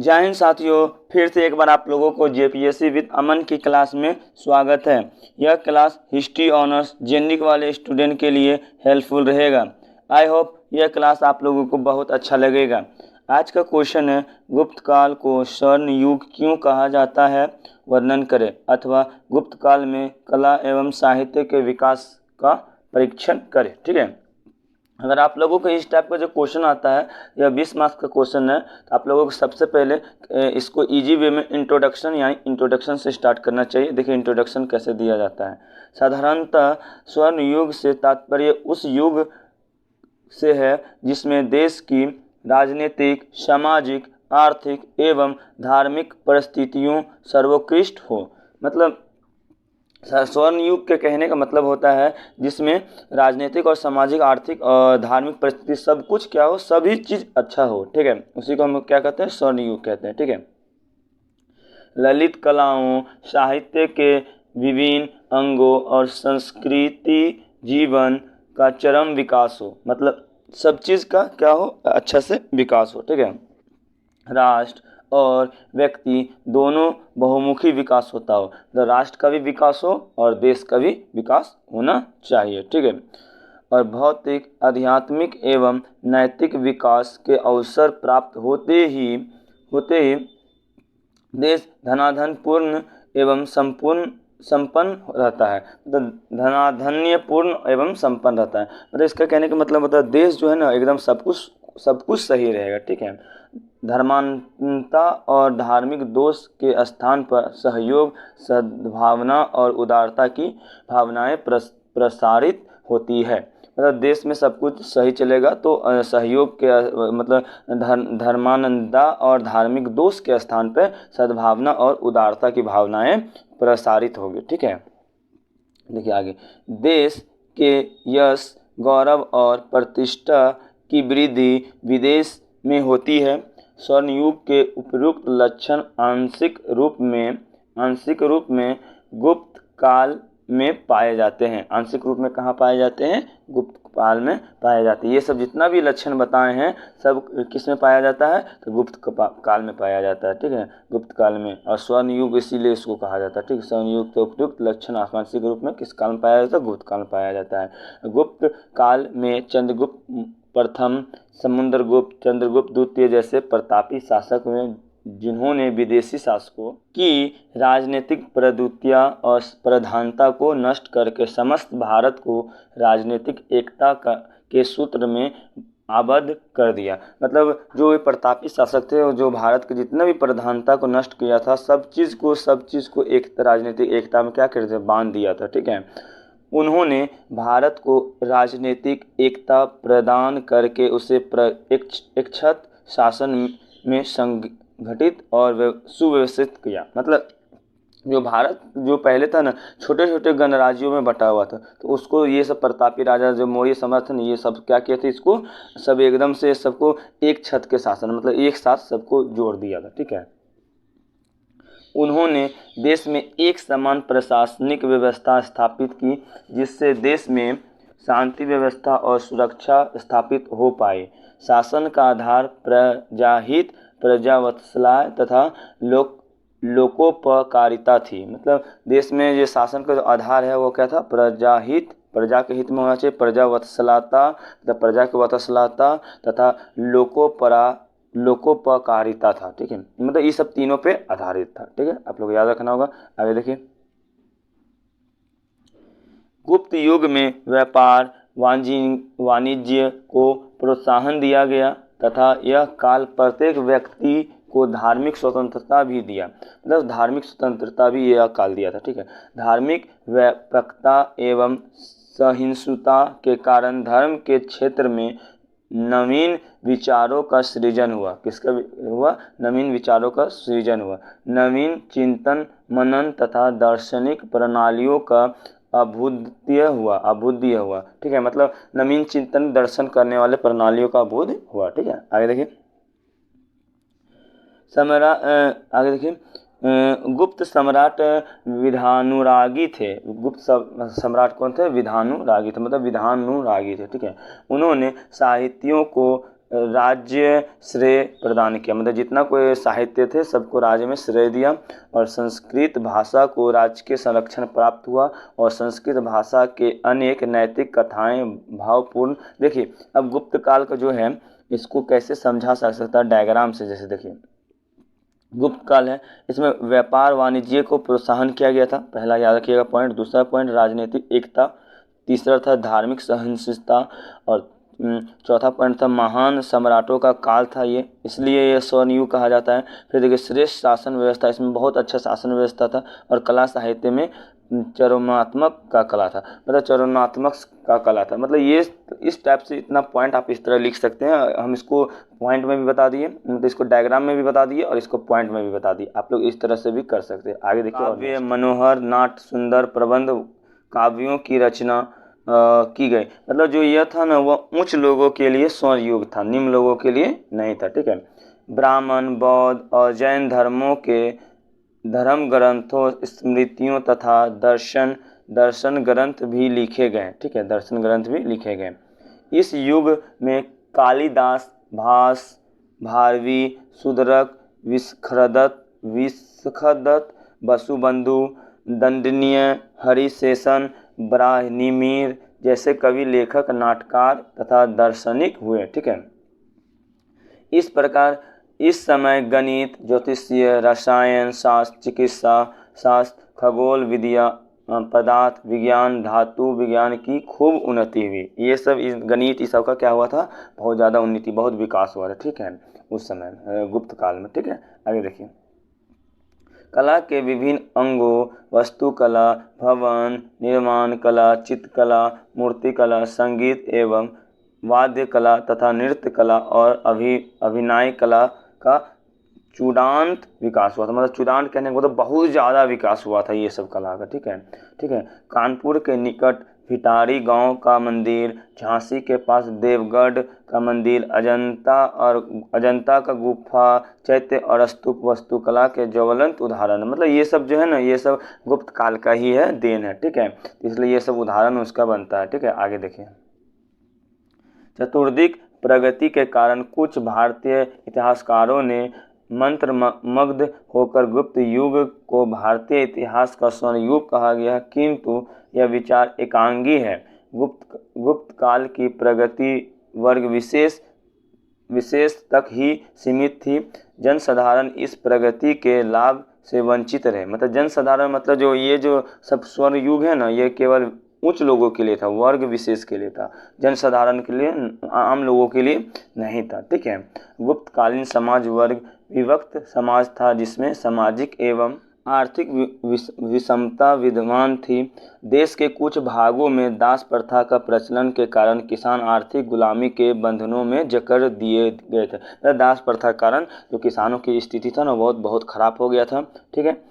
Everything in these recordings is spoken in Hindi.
जय हिंद साथियों, फिर से एक बार आप लोगों को जेपीएससी विद अमन की क्लास में स्वागत है। यह क्लास हिस्ट्री ऑनर्स जेनरिक वाले स्टूडेंट के लिए हेल्पफुल रहेगा। आई होप यह क्लास आप लोगों को बहुत अच्छा लगेगा। आज का क्वेश्चन है, गुप्त काल को स्वर्ण युग क्यों कहा जाता है, वर्णन करें। अथवा गुप्त काल में कला एवं साहित्य के विकास का परीक्षण करें। ठीक है, अगर आप लोगों को इस टाइप का जो क्वेश्चन आता है, यह 20 मार्क्स का क्वेश्चन है, तो आप लोगों को सबसे पहले इसको इजी वे में इंट्रोडक्शन यानी इंट्रोडक्शन से स्टार्ट करना चाहिए। देखिए इंट्रोडक्शन कैसे दिया जाता है। साधारणतः स्वर्ण युग से तात्पर्य उस युग से है जिसमें देश की राजनीतिक, सामाजिक, आर्थिक एवं धार्मिक परिस्थितियों सर्वोत्कृष्ट हो। मतलब स्वर्ण युग के कहने का मतलब होता है जिसमें राजनीतिक और सामाजिक, आर्थिक और धार्मिक परिस्थिति सब कुछ क्या हो, सभी चीज़ अच्छा हो। ठीक है, उसी को हम क्या कहते हैं, स्वर्ण युग कहते हैं। ठीक है, ललित कलाओं, साहित्य के विभिन्न अंगों और संस्कृति जीवन का चरम विकास हो। मतलब सब चीज़ का क्या हो, अच्छा से विकास हो। ठीक है, राष्ट्र और व्यक्ति दोनों बहुमुखी विकास होता हो। तो राष्ट्र का भी विकास हो और देश का भी विकास होना चाहिए। ठीक है, और भौतिक, आध्यात्मिक एवं नैतिक विकास के अवसर प्राप्त होते ही देश धनाधन पूर्ण एवं संपन्न रहता है। मतलब धनाधन्य पूर्ण एवं संपन्न रहता है। मतलब इसका कहने का मतलब होता है देश जो है ना, एकदम सब कुछ सही रहेगा। ठीक है, धर्मांधता और धार्मिक दोष के स्थान पर सहयोग, सद्भावना और उदारता की भावनाएं प्रसारित होती है। मतलब देश में सब कुछ सही चलेगा तो सहयोग के मतलब धर्मानंदता और धार्मिक दोष के स्थान पर सद्भावना और उदारता की भावनाएं प्रसारित होगी। ठीक है, देखिए आगे, देश के यश, गौरव और प्रतिष्ठा की वृद्धि विदेश में होती है। स्वर्ण युग के उपयुक्त लक्षण आंशिक रूप में गुप्त काल में पाए जाते हैं। आंशिक रूप में कहाँ पाए जाते हैं, गुप्त काल में पाए जाते हैं। ये सब जितना भी लक्षण बताए हैं सब किस में पाया जाता है, तो गुप्त काल में पाया जाता है। ठीक है, गुप्त काल में, और स्वर्ण युग इसीलिए इसको कहा जाता है। ठीक है, स्वर्ण युग के उपयुक्त लक्षण आंशिक रूप में किस काल में पाया जाता है, गुप्त काल में पाया जाता है। गुप्त काल में चंद्रगुप्त प्रथम, समुद्रगुप्त, चंद्रगुप्त द्वितीय जैसे प्रतापी शासक हुए, जिन्होंने विदेशी शासकों की राजनीतिक प्रभुत्व और प्रधानता को नष्ट करके समस्त भारत को राजनीतिक एकता के सूत्र में आबद्ध कर दिया। मतलब जो ये प्रतापी शासक थे और जो भारत के जितना भी प्रधानता को नष्ट किया था, सब चीज़ को एक राजनीतिक एकता में क्या कर दिया, बांध दिया था। ठीक है, उन्होंने भारत को राजनीतिक एकता प्रदान करके उसे एकछत्र शासन में संगठित और सुव्यवस्थित किया। मतलब जो भारत जो पहले था ना, छोटे छोटे गणराज्यों में बटा हुआ था, तो उसको ये सब प्रतापी राजा जो मौर्य सम्राट थे ना, ये सब क्या किए थे, इसको सब एकदम से सबको एक छत के शासन, मतलब एक साथ सबको जोड़ दिया था। ठीक है, उन्होंने देश में एक समान प्रशासनिक व्यवस्था स्थापित की, जिससे देश में शांति व्यवस्था और सुरक्षा स्थापित हो पाए। शासन का आधार प्रजाहित, प्रजावत्सला तथा लोकोपकारिता थी। मतलब देश में जो शासन का जो आधार है वो क्या था, प्रजाहित, प्रजा के हित में होना चाहिए, प्रजावत्सलता प्रजा की वत्सलता तथा लोकोपकारिता था। ठीक है, मतलब ये सब तीनों पे आधारित था। ठीक है, आप लोग याद रखना होगा। आगे देखिए, गुप्त युग में व्यापार वाणिज्य को प्रोत्साहन दिया गया तथा यह काल प्रत्येक व्यक्ति को धार्मिक स्वतंत्रता भी दिया। मतलब धार्मिक स्वतंत्रता भी यह काल दिया था। ठीक है, धार्मिक व्यापकता एवं सहिष्णुता के कारण धर्म के क्षेत्र में नवीन विचारों का सृजन हुआ। किसका हुआ, नवीन विचारों का सृजन हुआ। नवीन चिंतन, मनन तथा दार्शनिक प्रणालियों का अभ्युदय हुआ। ठीक है, मतलब नवीन चिंतन दर्शन करने वाले प्रणालियों का अभ्युदय हुआ। ठीक है, आगे देखिए, गुप्त सम्राट विधानुरागी थे। गुप्त सम्राट कौन थे, विधानुरागी थे। मतलब विधानुरागी थे। ठीक है, उन्होंने साहित्यों को राज्य श्रेय प्रदान किया, मतलब जितना कोई साहित्य थे सबको राज्य में श्रेय दिया। और संस्कृत भाषा को राज्य के संरक्षण प्राप्त हुआ और संस्कृत भाषा के अनेक नैतिक कथाएं भावपूर्ण। देखिए अब गुप्त काल का जो है इसको कैसे समझा जा सकता है डायग्राम से। जैसे देखिए गुप्त काल है, इसमें व्यापार वाणिज्य को प्रोत्साहन किया गया था, पहला याद रखिएगा पॉइंट। दूसरा पॉइंट राजनीतिक एकता। तीसरा था धार्मिक सहनशीलता। और चौथा पॉइंट था महान सम्राटों का काल था ये, इसलिए ये स्वर्ण युग कहा जाता है। फिर देखिए श्रेष्ठ शासन व्यवस्था, इसमें बहुत अच्छा शासन व्यवस्था था। और कला साहित्य में चरणात्मक का कला था, मतलब चरणात्मक का कला था। मतलब ये इस टाइप से इतना पॉइंट आप इस तरह लिख सकते हैं। हम इसको पॉइंट में भी बता दिए, मतलब इसको डायग्राम में भी बता दिए और इसको पॉइंट में भी बता दिए। आप लोग इस तरह से भी कर सकते हैं। आगे देखिए काव्य मनोहर नाट्य सुंदर प्रबंध काव्यों की रचना की गई। मतलब जो यह था ना वह उच्च लोगों के लिए स्वर्ण युग था, निम्न लोगों के लिए नहीं था। ठीक है। ब्राह्मण बौद्ध और जैन धर्मों के धर्म ग्रंथों स्मृतियों तथा दर्शन ग्रंथ भी लिखे गए। ठीक है, दर्शन ग्रंथ भी लिखे गए। इस युग में कालिदास, भास, भारवी, सुदरक, विस्खदत्त, वसुबंधु, दंडनीय, हरिशेषन, ब्राह्मणिमीर जैसे कवि, लेखक, नाटककार तथा दार्शनिक हुए। ठीक है। इस प्रकार इस समय गणित, ज्योतिषीय, रसायन शास्त्र, चिकित्सा शास्त्र, खगोल विद्या, पदार्थ विज्ञान, धातु विज्ञान की खूब उन्नति हुई। ये सब इस गणित इस सब का क्या हुआ था, बहुत ज़्यादा उन्नति, बहुत विकास हुआ था। ठीक है, उस समय गुप्त काल में। ठीक है, आगे देखिए कला के विभिन्न अंगों वास्तुकला, भवन निर्माण कला, चित्रकला, मूर्तिकला, संगीत एवं वाद्य कला तथा नृत्य कला और अभिनय कला का चूड़ांत विकास हुआ था। मतलब चूड़ांत कहने को तो बहुत ज़्यादा विकास हुआ था ये सब कला का। ठीक है, ठीक है। कानपुर के निकट भिटारी गांव का मंदिर, झांसी के पास देवगढ़ का मंदिर, अजंता का गुफा, चैत्य और स्तूप वास्तुकला के ज्वलंत उदाहरण। मतलब ये सब जो है ना ये सब गुप्त काल का ही है, देन है। ठीक है, इसलिए ये सब उदाहरण उसका बनता है। ठीक है, आगे देखिए चतुर्दिक प्रगति के कारण कुछ भारतीय इतिहासकारों ने मंत्रमुग्ध होकर गुप्त युग को भारतीय इतिहास का स्वर्ण युग कहा गया, किंतु यह विचार एकांगी है। गुप्त काल की प्रगति वर्ग विशेष तक ही सीमित थी। जनसाधारण इस प्रगति के लाभ से वंचित रहे। मतलब जनसाधारण मतलब जो ये जो सब स्वर्ण युग है ना ये केवल उच्च लोगों के लिए था, वर्ग विशेष के लिए था, जनसाधारण के लिए, आम लोगों के लिए नहीं था। ठीक है। गुप्तकालीन समाज वर्ग विभक्त समाज था जिसमें सामाजिक एवं आर्थिक विषमता विद्यमान थी। देश के कुछ भागों में दास प्रथा का प्रचलन के कारण किसान आर्थिक गुलामी के बंधनों में जकड़ दिए गए थे। तो दास प्रथा के कारण जो किसानों की स्थिति था ना बहुत खराब हो गया था। ठीक है।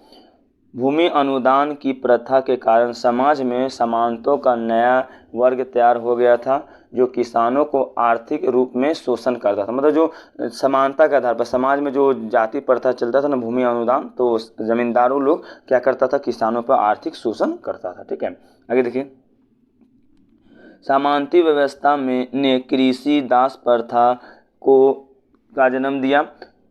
भूमि अनुदान की प्रथा के कारण समाज में समानताओं का नया वर्ग तैयार हो गया था जो किसानों को आर्थिक रूप में शोषण करता था। मतलब जो समानता के आधार पर समाज में जो जाति प्रथा चलता था ना, भूमि अनुदान, तो जमींदारों लोग क्या करता था, किसानों पर आर्थिक शोषण करता था। ठीक है, आगे देखिए सामंती व्यवस्था में ने कृषि दास प्रथा का जन्म दिया।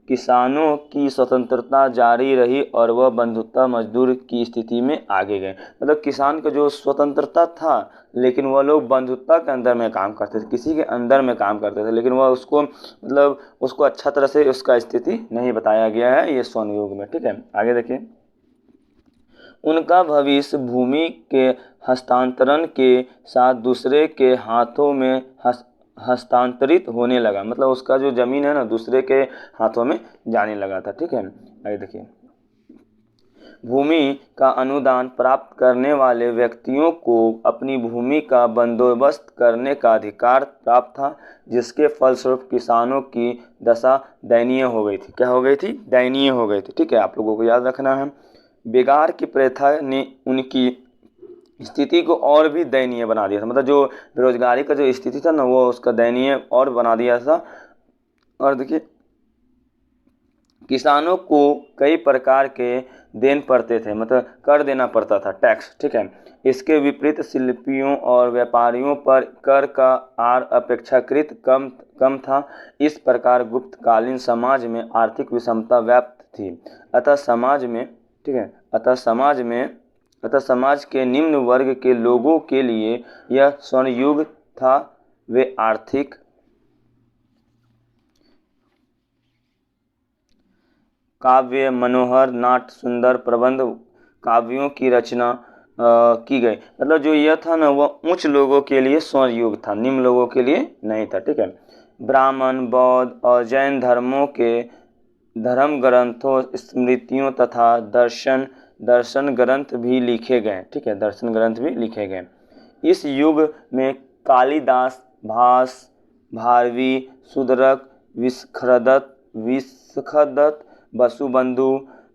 किसानों की स्वतंत्रता जारी रही और वह बंधुता मजदूर की स्थिति में आगे गए। मतलब किसान का जो स्वतंत्रता था लेकिन वह लोग बंधुता के अंदर में काम करते थे, किसी के अंदर में काम करते थे, लेकिन वह उसको मतलब उसको अच्छा तरह से उसका स्थिति नहीं बताया गया है ये स्वर्ण युग में। ठीक है, आगे देखिए उनका भविष्य भूमि के हस्तांतरण के साथ दूसरे के हाथों में हस्तांतरित होने लगा। मतलब उसका जो जमीन है ना दूसरे के हाथों में जाने लगा था। ठीक है, आगे देखिए भूमि का अनुदान प्राप्त करने वाले व्यक्तियों को अपनी भूमि का बंदोबस्त करने का अधिकार प्राप्त था, जिसके फलस्वरूप किसानों की दशा दयनीय हो गई थी। क्या हो गई थी? दयनीय हो गई थी। ठीक है, आप लोगों को याद रखना है। बेगार की प्रथा ने उनकी स्थिति को और भी दयनीय बना दिया था। मतलब जो बेरोजगारी का जो स्थिति था ना वो उसका दयनीय और बना दिया था। और देखिए किसानों को कई प्रकार के देन पड़ते थे, मतलब कर देना पड़ता था, टैक्स, ठीक है। इसके विपरीत शिल्पियों और व्यापारियों पर कर का आर अपेक्षाकृत कम कम था। इस प्रकार गुप्तकालीन समाज में आर्थिक विषमता व्याप्त थी। अतः समाज में, ठीक है, अतः समाज के निम्न वर्ग के लोगों के लिए यह स्वर्ण युग था। वे आर्थिक, काव्य, मनोहर, नाट्य, सुंदर प्रबंध, काव्यों की रचना की गई। मतलब जो यह था ना, वह उच्च लोगों के लिए स्वर्ण युग था, निम्न लोगों के लिए नहीं था, ठीक है। ब्राह्मण, बौद्ध और जैन धर्मों के धर्म ग्रंथों, स्मृतियों तथा दर्शन ग्रंथ भी लिखे गए, ठीक है, दर्शन ग्रंथ भी लिखे गए। इस युग में कालिदास, भास, भारवी, शूद्रक, विस्खदत्त, वसुबंधु,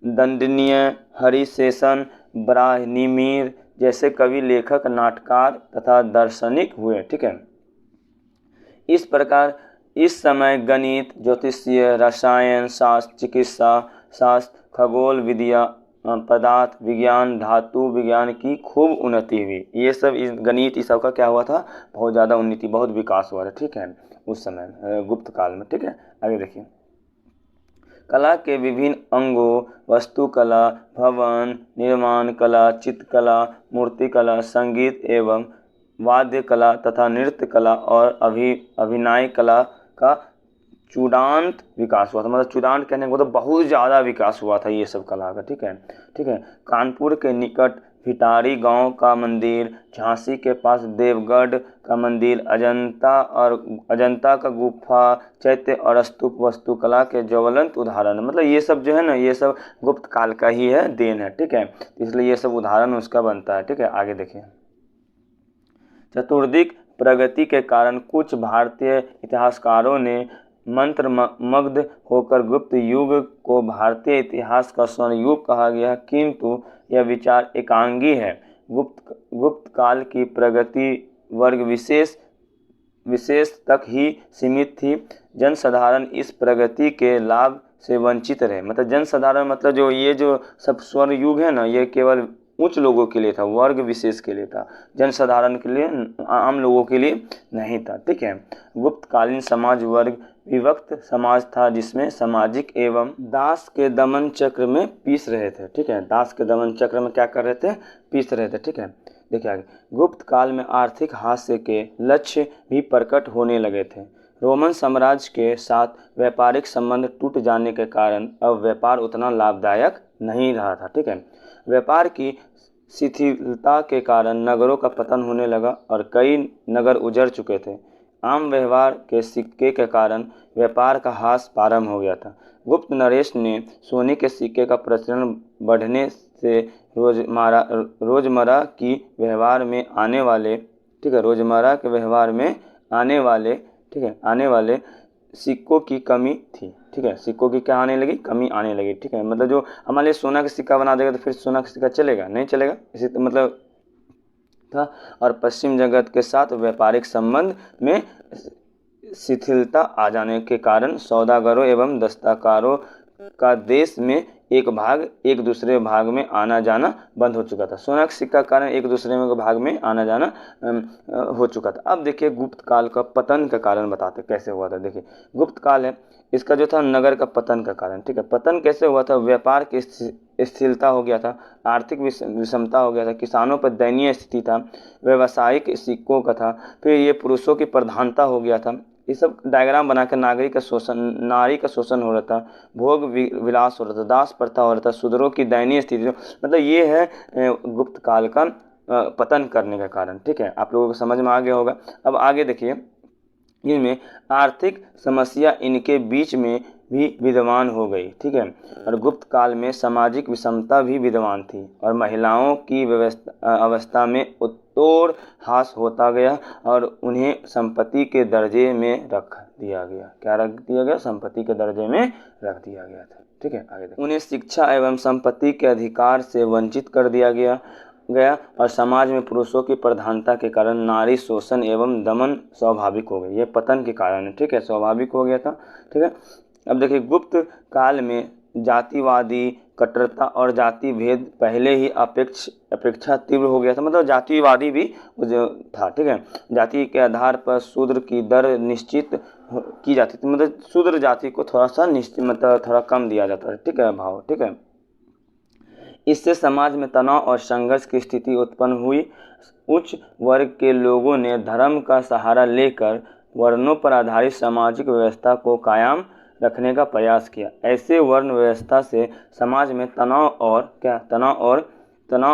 दंडनीय, हरिशेषन, ब्राह्मणिमीर जैसे कवि, लेखक, नाटककार तथा दार्शनिक हुए, ठीक है। इस प्रकार इस समय गणित, ज्योतिषीय, रसायन शास्त्र, चिकित्सा शास्त्र, खगोल विद्या, पदार्थ विज्ञान, धातु विज्ञान की खूब उन्नति हुई। ये सब, इस गणित, इस सब का क्या हुआ था, बहुत ज़्यादा उन्नति, बहुत विकास हुआ था, ठीक है, उस समय गुप्त काल में, ठीक है। आगे देखिए, कला के विभिन्न अंगों, वास्तुकला, भवन निर्माण कला, चित्रकला, मूर्तिकला, संगीत एवं वाद्य कला तथा नृत्य कला और अभिनय कला का चूड़ांत विकास हुआ था। मतलब चूड़ांत कहने को तो बहुत ज़्यादा विकास हुआ था ये सब कला का, ठीक है, ठीक है। कानपुर के निकट भिटारी गांव का मंदिर, झांसी के पास देवगढ़ का मंदिर, अजंता का गुफा, चैत्य और स्तूप वास्तुकला के ज्वलंत उदाहरण। मतलब ये सब जो है ना, ये सब गुप्त काल का ही है, देन है, ठीक है। इसलिए ये सब उदाहरण उसका बनता है, ठीक है। आगे देखिए, चतुर्दिक प्रगति के कारण कुछ भारतीय इतिहासकारों ने मंत्रमुग्ध होकर गुप्त युग को भारतीय इतिहास का स्वर्ण युग कहा गया, किंतु यह विचार एकांगी है। गुप्त काल की प्रगति वर्ग विशेष तक ही सीमित थी। जनसाधारण इस प्रगति के लाभ से वंचित रहे। मतलब जनसाधारण, मतलब जो ये जो सब स्वर्ण युग है ना, ये केवल उच्च लोगों के लिए था, वर्ग विशेष के लिए था, जनसाधारण के लिए, आम लोगों के लिए नहीं था, ठीक है। गुप्तकालीन समाज वर्ग विभक्त समाज था, जिसमें सामाजिक एवं दास के दमन चक्र में पीस रहे थे, ठीक है। दास के दमन चक्र में क्या कर रहे थे, पीस रहे थे, ठीक है। देखिए आगे, गुप्त काल में आर्थिक हास्य के लक्ष्य भी प्रकट होने लगे थे। रोमन साम्राज्य के साथ व्यापारिक संबंध टूट जाने के कारण अब व्यापार उतना लाभदायक नहीं रहा था, ठीक है। व्यापार की शिथिलता के कारण नगरों का पतन होने लगा और कई नगर उजड़ चुके थे। आम व्यवहार के सिक्के के कारण व्यापार का ह्रास प्रारंभ हो गया था। गुप्त नरेश ने सोने के सिक्के का प्रचलन बढ़ने से रोजमर्रा की व्यवहार में आने वाले, ठीक है, रोजमर्रा के व्यवहार में आने वाले, ठीक है, आने वाले सिक्कों की कमी थी, ठीक है। सिक्कों की क्या आने लगी, कमी आने लगी, ठीक है। मतलब जो हमारे लिए सोना का सिक्का बना देगा तो फिर सोना का सिक्का चलेगा, नहीं चलेगा, इसी मतलब था। और पश्चिम जगत के साथ व्यापारिक संबंध में शिथिलता आ जाने के कारण सौदागरों एवं दस्तकारों का देश में एक भाग एक दूसरे भाग में आना जाना बंद हो चुका था। सोना के सिक्का के कारण एक दूसरे में भाग में आना जाना हो चुका था। अब देखिए, गुप्त काल का पतन का कारण बताते कैसे हुआ था। देखिए, गुप्त काल है, इसका जो था नगर का पतन का कारण, ठीक है। पतन कैसे हुआ था, व्यापार की स्थिरता हो गया था, आर्थिक विषमता हो गया था, किसानों पर दयनीय स्थिति था, व्यवसायिक सिक्कों का था, फिर ये पुरुषों की प्रधानता हो गया था। ये सब डायग्राम बनाकर नारी का शोषण हो रहा था, भोग विलास हो रहा था, दास प्रथा हो रहा था, शूद्रों की दयनीय स्थिति। मतलब ये है गुप्त काल का पतन करने का कारण, ठीक है। आप लोगों को समझ में आ गया होगा। अब आगे देखिए, इनमें आर्थिक समस्या इनके बीच में भी विद्यमान हो गई, ठीक है। और गुप्त काल में सामाजिक विषमता भी विद्यमान थी और महिलाओं की अवस्था में उत्तोड़ ह्रास होता गया और उन्हें संपत्ति के दर्जे में रख दिया गया। क्या रख दिया गया, संपत्ति के दर्जे में रख दिया गया था, ठीक है। आगे उन्हें शिक्षा एवं संपत्ति के अधिकार से वंचित कर दिया गया और समाज में पुरुषों की प्रधानता के कारण नारी शोषण एवं दमन स्वाभाविक हो गई। ये पतन के कारण है, ठीक है, स्वाभाविक हो गया था, ठीक है। अब देखिए, गुप्त काल में जातिवादी कट्टरता और जाति भेद पहले ही अपेक्षा तीव्र हो गया था, मतलब जातिवादी भी जो था, ठीक है। जाति के आधार पर शूद्र की दर निश्चित की जाती थी, मतलब शूद्र जाति को थोड़ा सा निश्चित, मतलब थोड़ा कम दिया जाता है, ठीक है, भाव, ठीक है। इससे समाज में तनाव और संघर्ष की स्थिति उत्पन्न हुई। उच्च वर्ग के लोगों ने धर्म का सहारा लेकर वर्णों पर आधारित सामाजिक व्यवस्था को कायम रखने का प्रयास किया। ऐसे वर्ण व्यवस्था से समाज में तनाव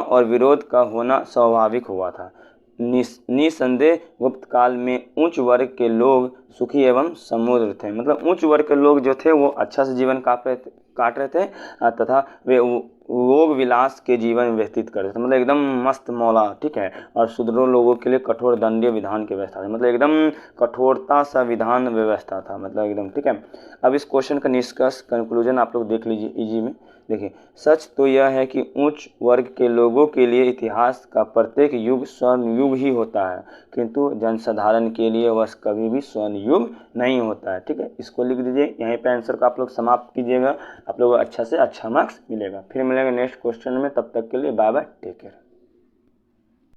और विरोध का होना स्वाभाविक हुआ था। निसंदेह गुप्त काल में उच्च वर्ग के लोग सुखी एवं समृद्ध थे, मतलब उच्च वर्ग के लोग जो थे वो अच्छा से जीवन काट रहे थे तथा वे भोग विलास के जीवन व्यतीत कर रहे थे, मतलब एकदम मस्त मौला, ठीक है। और शूद्रों लोगों के लिए कठोर दंडीय विधान की व्यवस्था थी, मतलब एकदम कठोरता सा विधान व्यवस्था था, मतलब एकदम, ठीक है। अब इस क्वेश्चन का निष्कर्ष कंक्लूजन आप लोग देख लीजिए इजी में। देखिए, सच तो यह है कि उच्च वर्ग के लोगों के लिए इतिहास का प्रत्येक युग स्वर्ण युग ही होता है, किंतु जनसाधारण के लिए वह कभी भी स्वर्ण युग नहीं होता है, ठीक है। इसको लिख दीजिए, यहीं पे आंसर को आप लोग समाप्त कीजिएगा, आप लोग अच्छा से अच्छा मार्क्स मिलेगा। फिर मिलेंगे नेक्स्ट क्वेश्चन में, तब तक के लिए बाय बाय, टेक केयर।